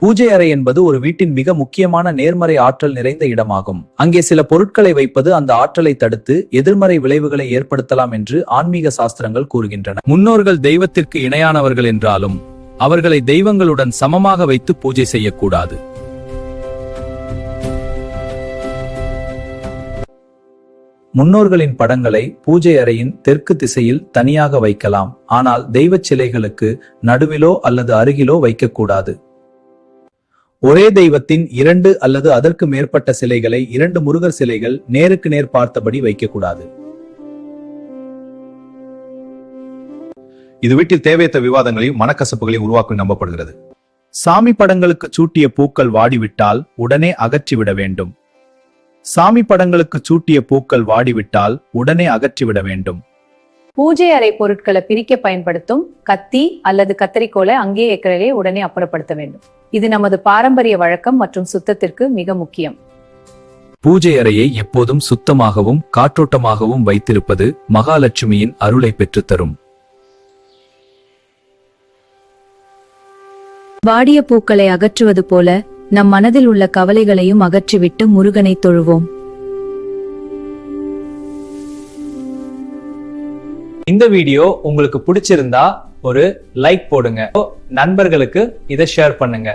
பூஜை அறை என்பது ஒரு வீட்டின் மிக முக்கியமான நேர்மறை ஆற்றல் நிறைந்த இடமாகும். அங்கே சில பொருட்களை வைப்பது அந்த ஆற்றலை தடுத்து எதிர்மறை விளைவுகளை ஏற்படுத்தலாம் என்று ஆன்மீக சாஸ்திரங்கள் கூறுகின்றன. முன்னோர்கள் தெய்வத்திற்கு இணையானவர்கள் என்றாலும் அவர்களை தெய்வங்களுடன் சமமாக வைத்து பூஜை செய்யக்கூடாது. முன்னோர்களின் படங்களை பூஜை அறையின் தெற்கு திசையில் தனியாக வைக்கலாம். ஆனால் தெய்வச் சிலைகளுக்கு நடுவிலோ அல்லது அருகிலோ வைக்கக்கூடாது. ஒரே தெய்வத்தின் 2 அல்லது அதற்கு மேற்பட்ட சிலைகளை 2 முருகர் சிலைகள் நேருக்கு நேர் பார்த்தபடி வைக்கக்கூடாது. இது வீட்டில் தேவையற்ற விவாதங்களையும் மனக்கசப்புகளையும் உருவாக்கும் நம்பப்படுகிறது. சாமி படங்களுக்கு சூட்டிய பூக்கள் வாடிவிட்டால் உடனே அகற்றிவிட வேண்டும். சாமி படங்களுக்கு சூட்டிய பூக்கள் வாடிவிட்டால் உடனே அகற்றிவிட வேண்டும். பூஜை அறை பொருட்களை பிரிக்க பயன்படுத்தும் கத்தி அல்லது கத்தரிக்கோலை அங்கே ஏற்கனவே உடனே அப்புறப்படுத்த வேண்டும். இது நமது பாரம்பரிய வழக்கம் மற்றும் சுத்தத்திற்கு மிக முக்கியம். பூஜை அறையை எப்போதும் சுத்தமாகவும் காற்றோட்டமாகவும் வைத்திருப்பது மகாலட்சுமியின் அருளை பெற்றுத்தரும். வாடிய பூக்களை அகற்றுவது போல நம் மனதில் உள்ள கவலைகளையும் அகற்றிவிட்டு முருகனை தொழுவோம். இந்த வீடியோ உங்களுக்கு பிடிச்சிருந்தா ஒரு லைக் போடுங்க. நண்பர்களுக்கு இதை ஷேர் பண்ணுங்க.